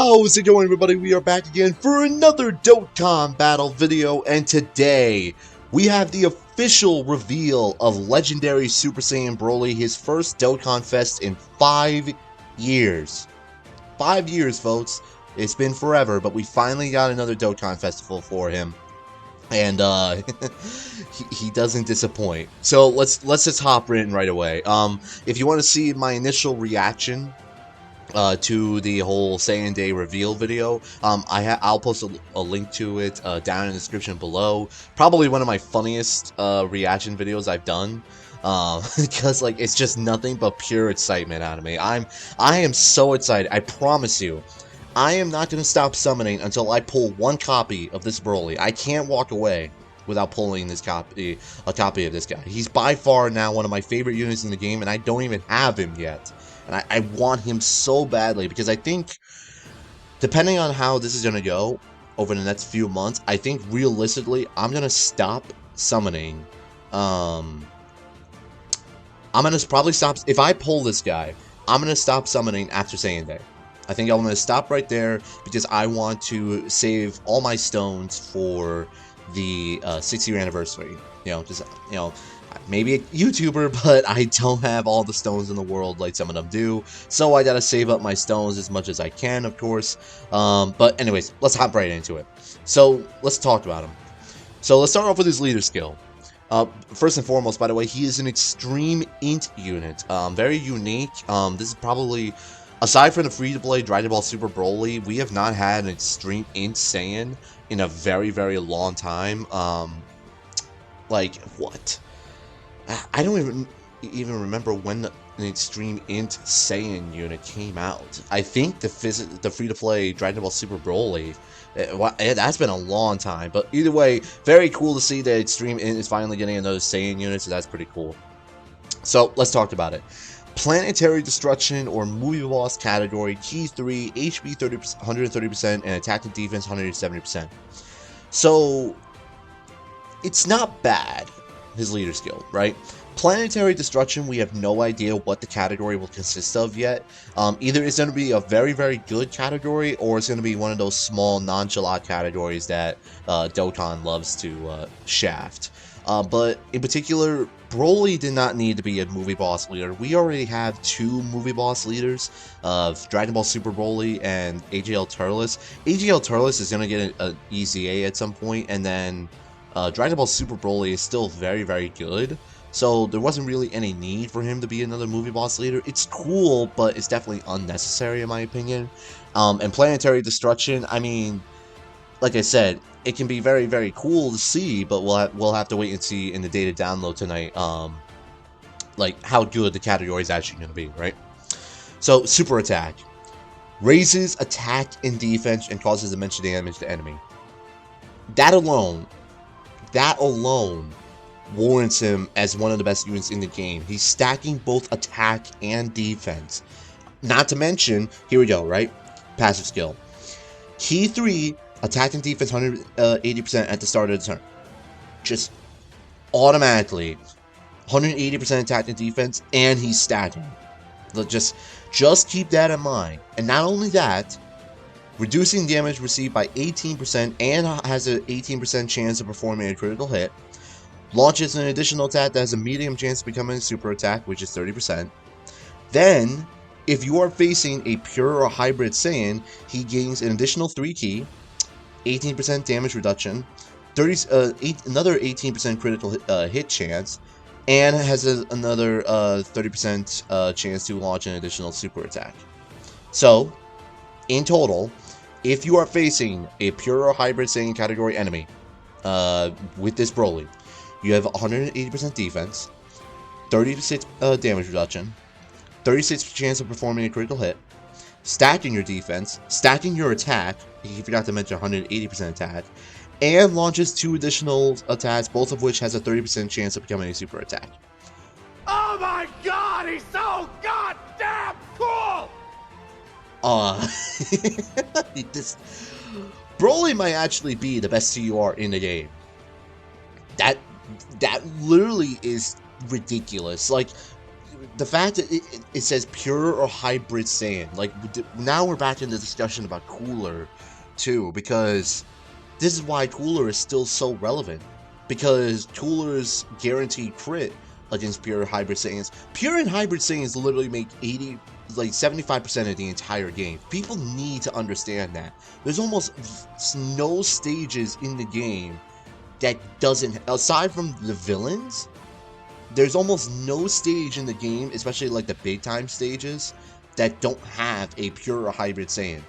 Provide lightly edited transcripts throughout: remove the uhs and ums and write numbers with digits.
How's it going, everybody? We are back again for another Dokkan battle video, and today we have the official reveal of legendary Super Saiyan Broly, his first Dokkan Fest in 5 years. 5 years, folks. It's been forever, but we finally got another Dokkan Festival for him. And he doesn't disappoint. So let's just hop in right away. If you want to see my initial reaction to the whole Saiyan Day reveal video, I'll post a link to it down in the description below. Probably one of my funniest reaction videos I've done, because like it's just nothing but pure excitement out of me. I am so excited. I promise you, I am not going to stop summoning until I pull one copy of this Broly. I can't walk away without pulling a copy of this guy. He's by far now one of my favorite units in the game, and I don't even have him yet. And I want him so badly, because I think, depending on how this is going to go over the next few months, I think realistically, I'm going to stop summoning. I'm going to probably stop, if I pull this guy, I'm going to stop summoning after Saiyan Day. I think I'm going to stop right there, because I want to save all my stones for the 6-year anniversary. You know, just, you know, maybe a YouTuber, but I don't have all the stones in the world like some of them do. So I got to save up my stones as much as I can, of course. But anyways, let's hop right into it. So let's talk about him. So let's start off with his leader skill. First and foremost, by the way, he is an extreme int unit. Very unique. This is probably, aside from the free-to-play Dragon Ball Super Broly, we have not had an extreme int Saiyan in a very, very long time. Like, what? I don't even remember when an extreme int Saiyan unit came out. I think the free-to-play Dragon Ball Super Broly, that's been a long time. But either way, very cool to see that extreme int is finally getting another Saiyan unit, so that's pretty cool. So let's talk about it. Planetary Destruction or Movie Boss category, Key 3, HP 130%, and Attack and Defense 170%. So, it's not bad, his leader skill, right? Planetary Destruction, we have no idea what the category will consist of yet. Either it's going to be a very, very good category, or it's going to be one of those small, nonchalant categories that Dokkan loves to shaft. But in particular, Broly did not need to be a movie boss leader. We already have 2 movie boss leaders of Dragon Ball Super Broly and AGL Turles. AGL Turles is going to get an EZA at some point, and then Dragon Ball Super Broly is still very, very good. So there wasn't really any need for him to be another movie boss leader. It's cool, but it's definitely unnecessary in my opinion. And Planetary Destruction, I mean, like I said, it can be very, very cool to see, but we'll have to wait and see in the data download tonight, like how good the category is actually going to be, right? So, Super Attack. Raises attack and defense and causes immense damage to enemy. That alone warrants him as one of the best units in the game. He's stacking both attack and defense. Not to mention, here we go, right? Passive skill. Key 3, attack and defense 180% at the start of the turn. Just automatically 180% attack and defense, and he's stacking. Just keep that in mind. And not only that, reducing damage received by 18% and has an 18% chance of performing a critical hit. Launches an additional attack that has a medium chance of becoming a super attack, which is 30%. Then, if you are facing a pure or hybrid Saiyan, he gains an additional 3 key, 18% damage reduction, another 18% critical hit chance, and has another 30% chance to launch an additional super attack. So, in total, if you are facing a pure or hybrid Saiyan category enemy with this Broly, you have 180% defense, 36 damage reduction, 36 chance of performing a critical hit, stacking your defense, stacking your attack, you forgot to mention 180% attack, and launches 2 additional attacks, both of which has a 30% chance of becoming a super attack. Oh my god, he's so goddamn cool! Broly might actually be the best TUR in the game. That literally is ridiculous. Like, the fact that it says pure or hybrid Saiyan, like, now we're back in the discussion about Cooler, too, because this is why Cooler is still so relevant, because Cooler's guaranteed crit against pure hybrid Saiyans. Pure and hybrid Saiyans literally make 75% of the entire game. People need to understand that. There's almost no stages in the game that doesn't, aside from the villains, there's almost no stage in the game, especially like the big time stages, that don't have a pure or hybrid Saiyan.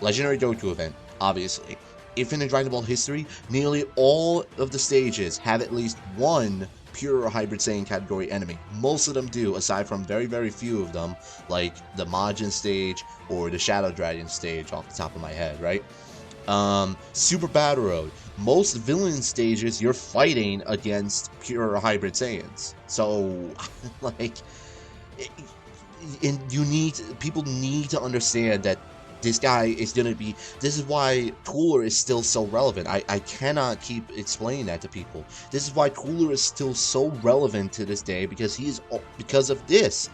Legendary Goku event, obviously. Infinite Dragon Ball history, nearly all of the stages have at least one pure or hybrid Saiyan category enemy. Most of them do, aside from very, very few of them, like the Majin stage or the Shadow Dragon stage off the top of my head, right? Super Battle Road. Most villain stages, you're fighting against pure or hybrid Saiyans. So, like, people need to understand that this guy is going to be, this is why Cooler is still so relevant. I cannot keep explaining that to people. This is why Cooler is still so relevant to this day, because because of this.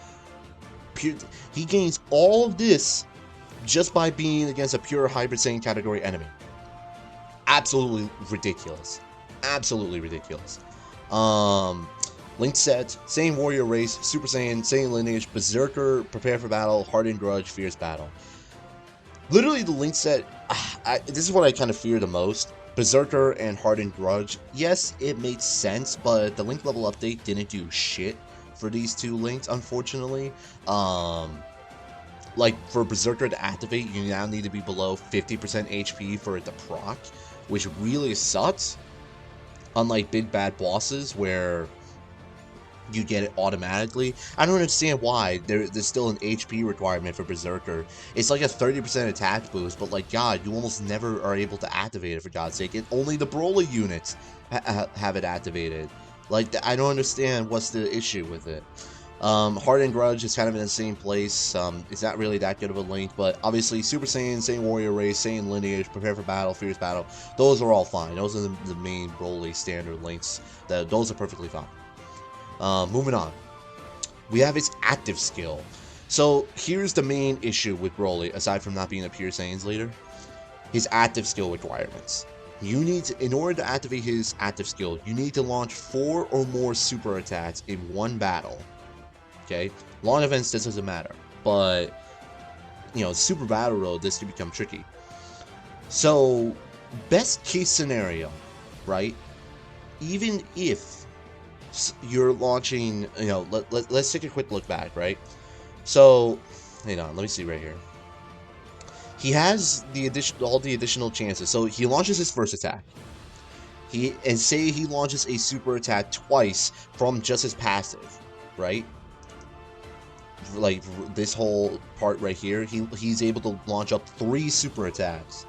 He gains all of this just by being against a pure hybrid Saiyan category enemy. Absolutely ridiculous. Absolutely ridiculous. Link set, Saiyan Warrior Race, Super Saiyan, Saiyan Lineage, Berserker, Prepare for Battle, Hardened Grudge, Fierce Battle. Literally, the Link set, this is what I kind of fear the most. Berserker and Hardened Grudge. Yes, it made sense, but the Link level update didn't do shit for these two Links, unfortunately. Like, for Berserker to activate, you now need to be below 50% HP for it to proc, which really sucks. Unlike big bad bosses, where you get it automatically. I don't understand why there's still an HP requirement for Berserker. It's like a 30% attack boost, but like, God, you almost never are able to activate it, for God's sake. Only the Broly units have it activated. Like, I don't understand what's the issue with it. Hardened Grudge is kind of in the same place. It's not really that good of a link, but obviously Super Saiyan, Saiyan Warrior Race, Saiyan Lineage, Prepare for Battle, Fierce Battle, those are all fine. Those are the main Broly standard links. Those are perfectly fine. Moving on. We have his active skill. So here's the main issue with Broly, aside from not being a pure Saiyan's leader. His active skill requirements. You need to, in order to activate his active skill, you need to launch 4 or more super attacks in one battle. Okay? Long events, this doesn't matter. But, you know, Super Battle Road, this can become tricky. So, best case scenario, right? Even if you're launching, you know, let's take a quick look back, right? So, hang on, let me see right here. He has all the additional chances. So he launches his first attack. And say he launches a super attack twice from just his passive, right? Like this whole part right here, he's able to launch up 3 super attacks.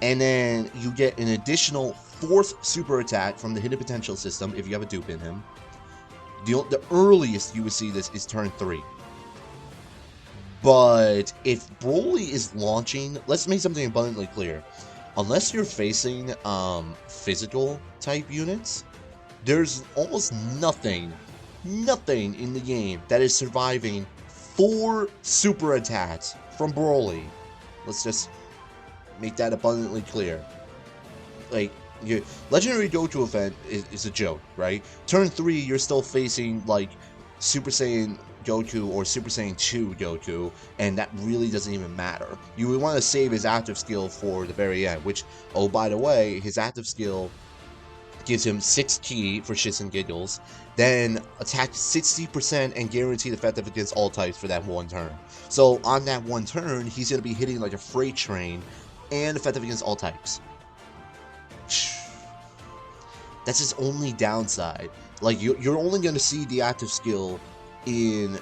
And then you get an additional 4th super attack from the hidden potential system if you have a dupe in him. The earliest you would see this is turn 3. But if Broly is launching, let's make something abundantly clear. Unless you're facing physical type units, there's almost nothing in the game that is surviving 4 super attacks from Broly. Let's just make that abundantly clear. Like, your Legendary Goku event is a joke, right? Turn 3, you're still facing, like, Super Saiyan Goku or Super Saiyan 2 Goku, and that really doesn't even matter. You would want to save his active skill for the very end, which, oh, by the way, his active skill gives him 6 ki for shits and giggles, then attack 60% and guaranteed effective against all types for that one turn. So on that one turn, he's going to be hitting like a freight train and effective against all types. That's his only downside. Like, you're only going to see the active skill in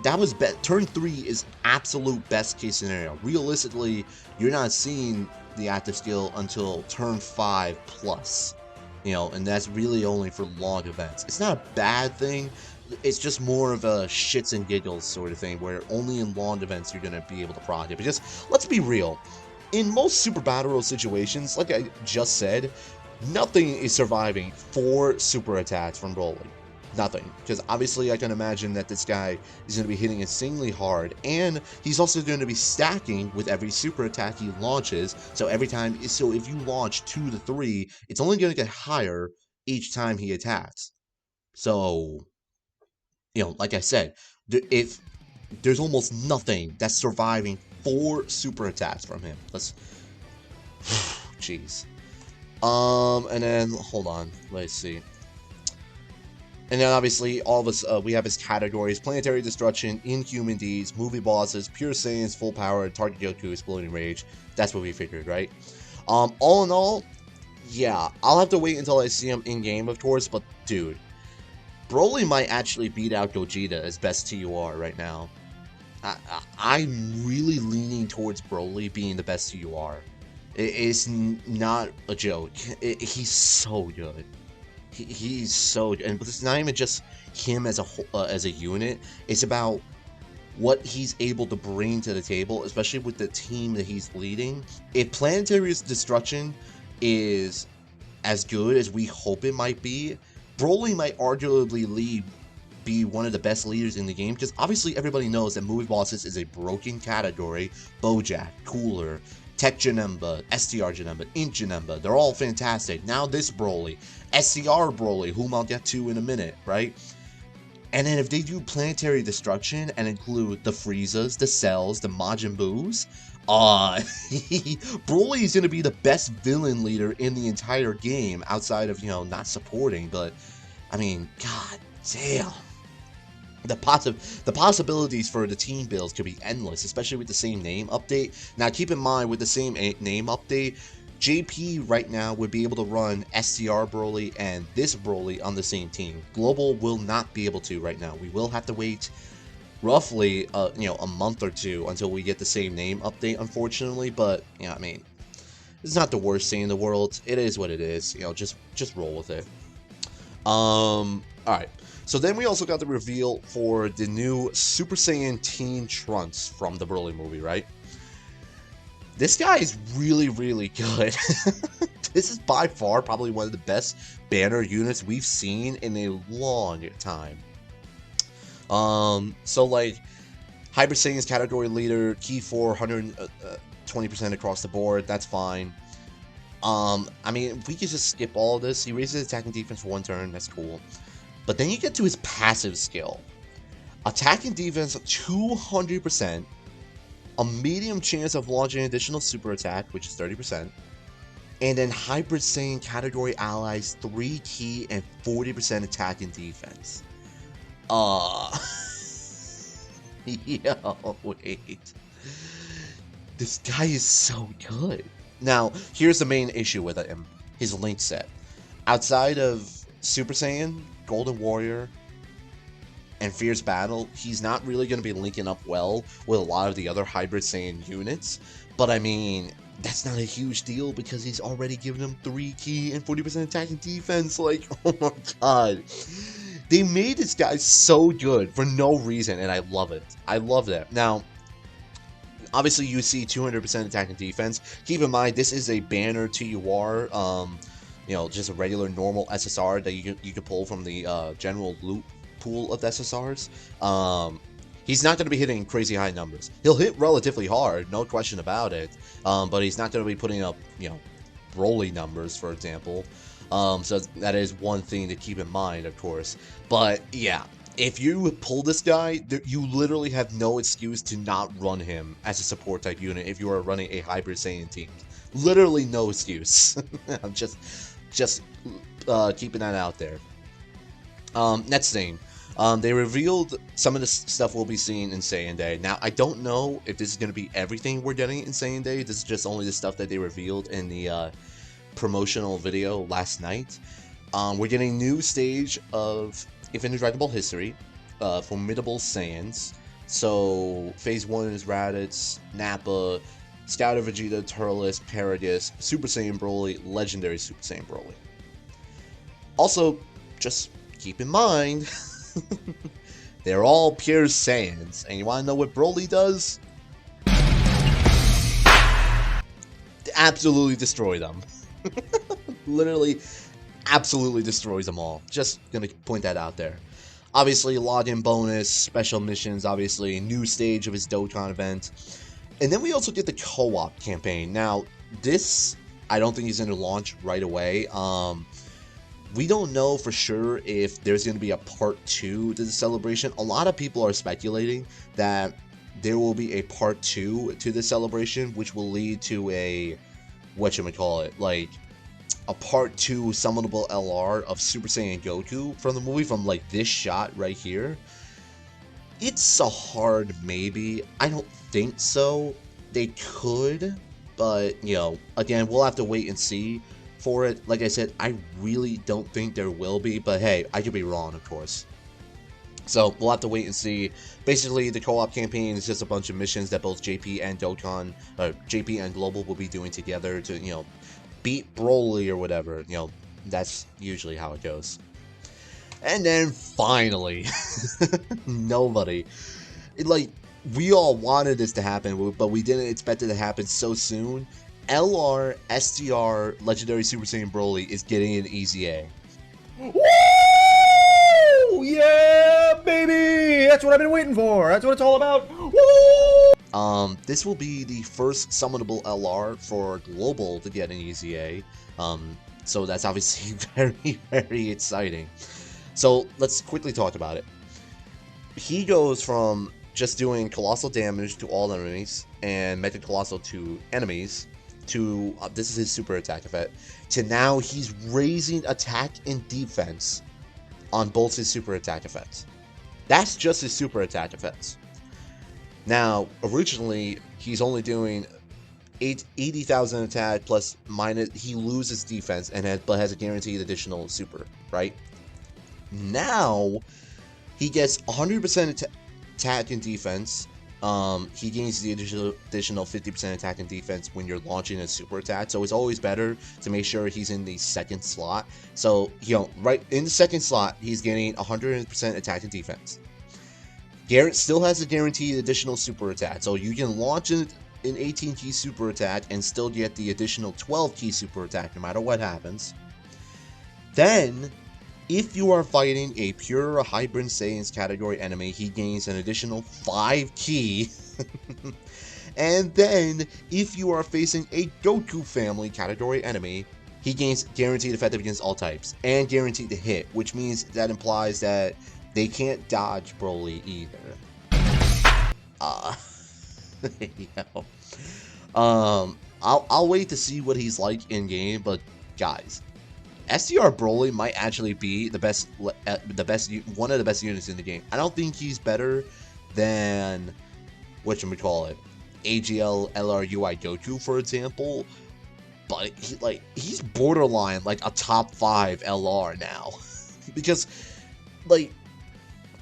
that was turn 3 is absolute best case scenario. Realistically, you're not seeing the active skill until turn 5 plus, you know, and that's really only for long events. It's not a bad thing. It's just more of a shits and giggles sort of thing, where only in long events you're going to be able to prod it. Because let's be real, in most Super Battle Road situations, like I just said, nothing is surviving 4 super attacks from Broly. Nothing. Because obviously I can imagine that this guy is going to be hitting insanely hard, and he's also going to be stacking with every super attack he launches. So if you launch 2 to 3, it's only going to get higher each time he attacks. So, like I said, if there's almost nothing that's surviving 4 super attacks from him. Let's, jeez. And then hold on, let's see. And then obviously all of us, we have his categories: Planetary Destruction, Inhuman Deeds, Movie Bosses, Pure Saiyans, Full Power, Target Goku, Exploding Rage. That's what we figured, right? All in all, yeah, I'll have to wait until I see him in game, of course. But dude, Broly might actually beat out Gogeta as best TUR right now. I'm really leaning towards Broly being the best TUR. It's not a joke. He's so good. He's so good. And it's not even just him as a unit. It's about what he's able to bring to the table, especially with the team that he's leading. If Planetary Destruction is as good as we hope it might be, Broly might arguably be one of the best leaders in the game, because obviously everybody knows that Movie Bosses is a broken category. Bojack, Cooler, Tech Janemba, STR Janemba, Int Janemba, they're all fantastic. Now this Broly, SCR Broly, whom I'll get to in a minute, right? And then if they do Planetary Destruction and include the Friezas, the Cells, the Majin Boos, Broly is going to be the best villain leader in the entire game, outside of, not supporting. But, I mean, god damn. The possibilities for the team builds could be endless, especially with the same name update. Now, keep in mind, with the same name update, JP right now would be able to run STR Broly and this Broly on the same team. Global will not be able to right now. We will have to wait roughly, a month or two until we get the same name update, unfortunately. But, I mean, it's not the worst thing in the world. It is what it is. Just roll with it. Alright. So then we also got the reveal for the new Super Saiyan Teen Trunks from the Broly movie, right? This guy is really, really good. This is by far probably one of the best banner units we've seen in a long time. So like, Hyper Saiyan's category leader, key for 120% across the board, that's fine. I mean, if we could just skip all of this, he raises attack and defense for 1 turn, that's cool. But then you get to his passive skill. Attack and defense 200%, a medium chance of launching an additional super attack, which is 30%, and then Hybrid Saiyan category allies 3 key and 40% attack and defense. Yo, wait. This guy is so good. Now, here's the main issue with him. His link set. Outside of Super Saiyan, Golden Warrior, and Fierce Battle, he's not really going to be linking up well with a lot of the other Hybrid Saiyan units. But I mean, that's not a huge deal because he's already given him 3 key and 40% attack and defense. Like, oh my god. They made this guy so good for no reason, and I love it. I love that. Now, obviously you see 200% attack and defense. Keep in mind, this is a banner TUR, just a regular normal SSR that you can pull from the general loot pool of SSRs. He's not going to be hitting crazy high numbers. He'll hit relatively hard, no question about it, but he's not going to be putting up, Broly numbers, for example. So that is one thing to keep in mind, of course. But yeah, if you pull this guy, you literally have no excuse to not run him as a support type unit if you are running a Hybrid Saiyan team. Literally no excuse. I'm just keeping that out there. Next thing, they revealed some of the stuff we'll be seeing in Saiyan Day. Now, I don't know if this is going to be everything we're getting in Saiyan Day. This is just only the stuff that they revealed in the promotional video last night. We're getting new stage of Infinite Dragon Ball history, Formidable Saiyans. So, Phase 1 is Raditz, Nappa, Scouter Vegeta, Turles, Paragus, Super Saiyan Broly, Legendary Super Saiyan Broly. Also, just keep in mind, they're all pure Saiyans, and you want to know what Broly does? Absolutely destroy them. Literally, absolutely destroys them all. Just gonna point that out there. Obviously, login bonus, special missions, obviously, new stage of his Dokkan event. And then we also get the co-op campaign. Now, this, I don't think he's going to launch right away. We don't know for sure if there's going to be a part 2 to the celebration. A lot of people are speculating that there will be a part 2 to the celebration, which will lead to a, whatchamacallit, like, a part 2 summonable LR of Super Saiyan Goku from the movie, from like this shot right here. It's a hard maybe. I don't think so. They could, but you know, again, we'll have to wait and see for it. Like I said, I really don't think there will be, but hey, I could be wrong, of course. So we'll have to wait and see. Basically, the co-op campaign is just a bunch of missions that both JP and Dokkan, JP and Global will be doing together to, you know, beat Broly or whatever. You know, that's usually how it goes. And then finally, nobody, like, we all wanted this to happen, but we didn't expect it to happen so soon. LR STR Legendary Super Saiyan Broly is getting an EZA. Woo! Yeah, baby! That's what I've been waiting for. That's what it's all about. Woo! This will be the first summonable LR for Global to get an EZA. So that's obviously very, very exciting. So let's quickly talk about it. He goes from just doing colossal damage to all enemies and Mega Colossal to enemies to, this is his super attack effect, to now he's raising attack and defense on both his super attack effects. That's just his super attack effects. Now, originally, he's only doing 80,000 attack plus minus, he loses defense and but has a guaranteed additional super, right? Now, he gets 100% attack and defense. He gains the additional 50% attack and defense when you're launching a super attack. So it's always better to make sure he's in the second slot. So, you know, right in the second slot, he's getting 100% attack and defense. Garrett still has a guaranteed additional super attack. So you can launch an 18 key super attack and still get the additional 12 key super attack no matter what happens. Then, if you are fighting a pure or hybrid Saiyans category enemy, he gains an additional 5 key. And then, if you are facing a Goku family category enemy, he gains guaranteed effective against all types, and guaranteed to hit, which means that implies that they can't dodge Broly either. I'll wait to see what he's like in game, but guys, STR Broly might actually be one of the best units in the game. I don't think he's better than whatchamacallit, AGL LRUI Goku, for example, but he's borderline like a top 5 LR now. Because, like,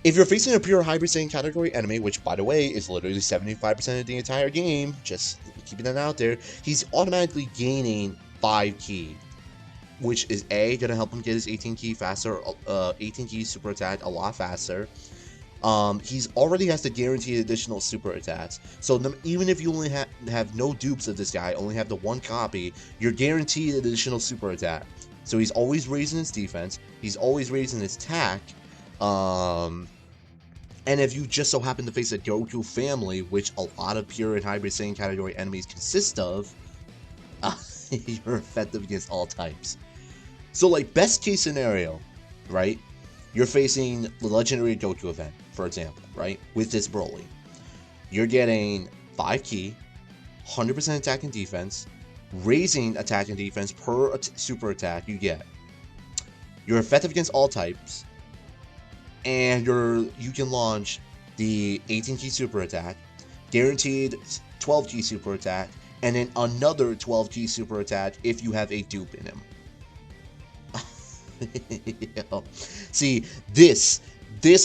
if you're facing a pure Hybrid Saiyan category enemy, which, by the way, is literally 75% of the entire game, just keeping that out there, he's automatically gaining 5 key, which is A, going to help him get his 18 key faster, 18 key super attack a lot faster. He's already has the guaranteed additional super attacks, so even if you only have no dupes of this guy, only have the one copy, you're guaranteed additional super attack. So he's always raising his defense, he's always raising his attack, and if you just so happen to face a Goku family, which a lot of pure and hybrid Saiyan category enemies consist of, you're effective against all types. So, like, best case scenario, right? You're facing the Legendary Goku event, for example, right? With this Broly. You're getting 5 key, 100% attack and defense, raising attack and defense per super attack you get. You're effective against all types, and you can launch the 18 key super attack, guaranteed 12 key super attack, and then another 12 key super attack if you have a dupe in him. See, this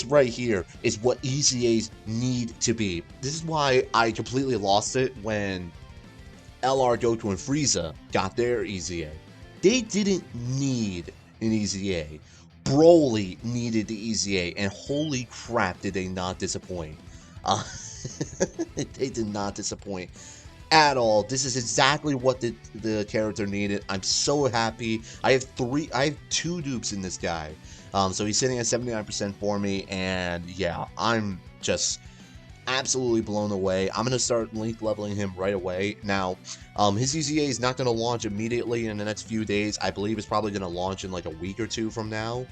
right here is what EZAs need to be. This is why I completely lost it when LR Goku and Frieza got their EZA. They didn't need an EZA. Broly needed the EZA, and holy crap did they not disappoint. They did not disappoint. at all. This is exactly what the character needed. I'm so happy. I have two dupes in this guy. So he's sitting at 79% for me, and yeah, I'm just absolutely blown away. I'm gonna start link leveling him right away. Now, his EZA is not gonna launch immediately in the next few days. I believe it's probably gonna launch in like a week or two from now.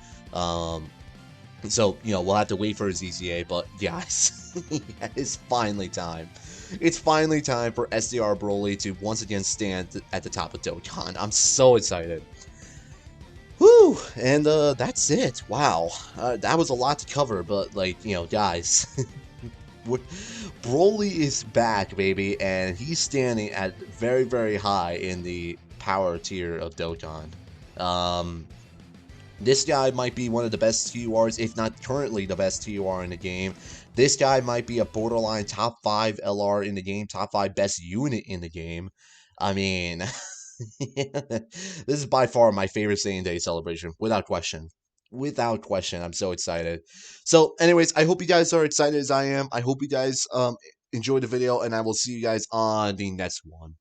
So, you know, we'll have to wait for his EZA, but yes, it's finally time. It's finally time for STR Broly to once again stand at the top of Dokkan. I'm so excited. Whew, and that's it. Wow, that was a lot to cover, but like, you know, guys, Broly is back, baby, and he's standing at very, very high in the power tier of Dokkan. This guy might be one of the best TURs, if not currently the best TUR in the game. This guy might be a borderline top 5 LR in the game, top 5 best unit in the game. I mean, this is by far my favorite Saiyan Day celebration, without question. Without question, I'm so excited. So, anyways, I hope you guys are excited as I am. I hope you guys enjoyed the video, and I will see you guys on the next one.